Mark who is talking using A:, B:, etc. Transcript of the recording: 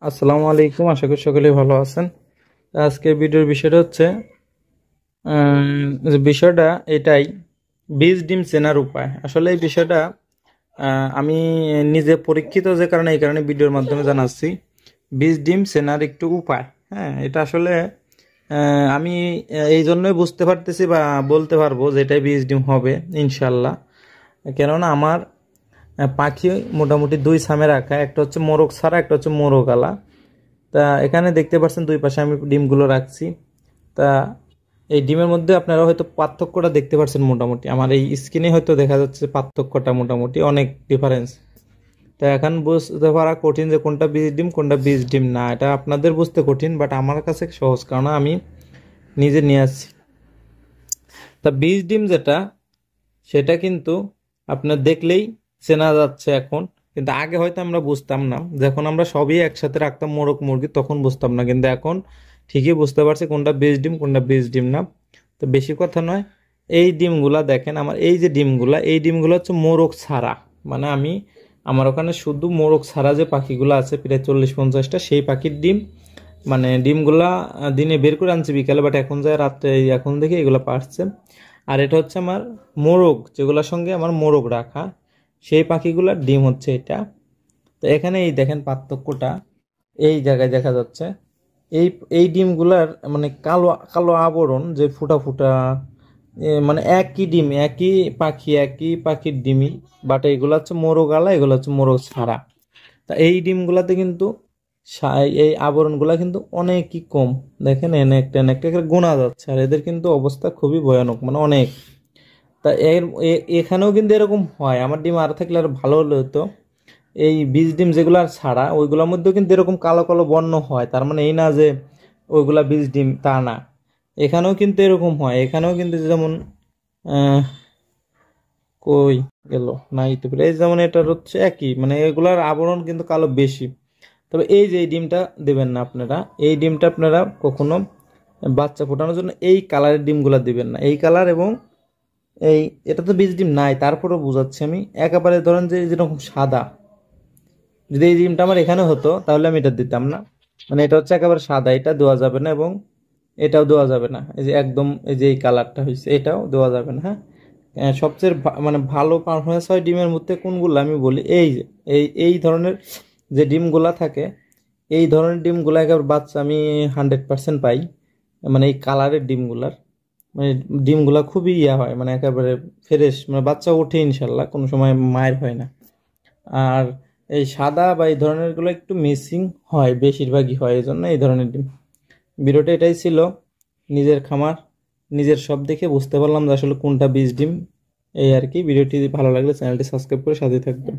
A: আসসালামু আলাইকুম, আশা করি সকলেই ভালো আছেন। আজকের ভিডিওর বিষয়টা হচ্ছে যে বিষয়টা এটাই, বীজ ডিম চেনার উপায়। আসলে এই বিষয়টা আমি নিজে পরীক্ষিত যে কারণে এই কারণে ভিডিওর মাধ্যমে জানাচ্ছি। বীজ ডিম চেনার একটু উপায়, হ্যাঁ, এটা আসলে আমি এই জন্যই বুঝতে পারতেছি বা বলতে পারবো যে এটাই বীজ ডিম হবে ইনশাল্লাহ। কেননা আমার পাখি মোটামুটি দুই সামে রাখা, একটা হচ্ছে মোরগ ছাড়া, একটা হচ্ছে মোরগ আলা। তা এখানে দেখতে পাচ্ছেন দুই পাশে আমি ডিমগুলো রাখছি। তা এই ডিমের মধ্যে আপনারা হয়তো পার্থক্যটা দেখতে পাচ্ছেন, মোটামুটি আমার এই স্ক্রিনে হয়তো দেখা যাচ্ছে পার্থক্যটা মোটামুটি অনেক ডিফারেন্স। তা এখন বুঝতে পারা কঠিন যে কোনটা বীজ ডিম কোনটা বীজ ডিম না, এটা আপনাদের বুঝতে কঠিন, বাট আমার কাছে সহজ, কারণ আমি নিজে নিয়ে আসছি। তা বীজ ডিম যেটা, সেটা কিন্তু আপনার দেখলেই চেনা যাচ্ছে এখন, কিন্তু আগে হয়তো আমরা বুঝতাম না। যখন আমরা সবই একসাথে রাখতাম মোরগ মুরগি তখন বুঝতাম না, কিন্তু এখন ঠিকই বুঝতে পারছি কোনটা বীজ ডিম কোনটা বীজ ডিম না। তো বেশি কথা নয়, এই ডিমগুলা দেখেন, আমার এই যে ডিমগুলা, এই ডিমগুলো হচ্ছে মোরগ ছাড়া। মানে আমার ওখানে শুধু মোরগ ছাড়া যে পাখিগুলো আছে প্রায় 40-50টা, সেই পাখির ডিম, মানে ডিমগুলা দিনে বের করে আনছি বিকালে, বাট এখন যায় রাত্রে, এখন দেখে এগুলো পারছে। আর এটা হচ্ছে আমার মোরগ, যেগুলোর সঙ্গে আমার মোরগ রাখা, সেই পাখিগুলোর ডিম হচ্ছে এটা। তো এখানে এই দেখেন পার্থক্যটা এই জায়গায় দেখা যাচ্ছে। এই এই ডিমগুলার মানে কালো কালো আবরণ, যে ফুটা ফুটা, মানে একই ডিম, একই পাখি, একই পাখির ডিমই, বাট এগুলো হচ্ছে মোরগ আলা, এগুলো হচ্ছে মোরগ ছাড়া। তা এই ডিমগুলাতে কিন্তু এই আবরণগুলা কিন্তু অনেকই কম। দেখেন একটা একটা গোনা যাচ্ছে, আর এদের কিন্তু অবস্থা খুবই ভয়ানক, মানে অনেক। তা এখানেও কিন্তু এরকম হয়। আমার ডিম আর থাকলে আর ভালো হলো হতো। এই বীজ ডিম যেগুলো আর ছাড়া, ওইগুলোর মধ্যেও কিন্তু এরকম কালো কালো বর্ণ হয়, তার মানে এই না যে ওইগুলা বীজ ডিম, তা না। এখানেও কিন্তু এরকম হয়, এখানেও কিন্তু যেমন আহ কই গেল, নাই তো, এই যেমন এটা হচ্ছে একই, মানে এগুলার আবরণ কিন্তু কালো বেশি। তবে এই যে এই ডিমটা দেবেন না আপনারা, এই ডিমটা আপনারা কখনো বাচ্চা ফোটানোর জন্য এই কালারের ডিমগুলা দিবেন না। এই কালার এবং এই, এটা তো বীজ ডিম নাই, তারপরেও বোঝাচ্ছি আমি, একেবারে ধরেন যে যেরকম সাদা, যদি এই ডিমটা আমার এখানে হতো তাহলে আমি এটা দিতাম না। মানে এটা হচ্ছে একেবারে সাদা, এটা দেওয়া যাবে না, এবং এটাও দেওয়া যাবে না। এই যে একদম এই যে এই কালারটা হয়েছে, এটাও দেওয়া যাবে না। হ্যাঁ, সবচেয়ে মানে ভালো পারফরমেন্স হয় ডিমের মধ্যে কোনগুলো আমি বলি, এই যে এই ধরনের যে ডিমগুলা থাকে, এই ধরনের ডিমগুলা একেবারে বাচ্চা আমি 100% পাই। মানে এই কালারের ডিমগুলার, মানে ডিমগুলা খুবই হয়, মানে একেবারে ফ্রেশ, মানে বাচ্চা ওঠে ইনশাল্লাহ, কোনো সময় মায়ের হয় না। আর এই সাদা বা এই ধরনের গুলো একটু মিসিং হয়, বেশিরভাগই হয়, এই জন্য এই ধরনের ডিম। ভিডিওটা এটাই ছিল, নিজের খামার নিজের সব দেখে বুঝতে পারলাম যে আসলে কোনটা বীজ ডিম। এই আর কি। ভিডিওটি ভালো লাগলে চ্যানেলটি সাবস্ক্রাইব করে সাথে থাকবেন।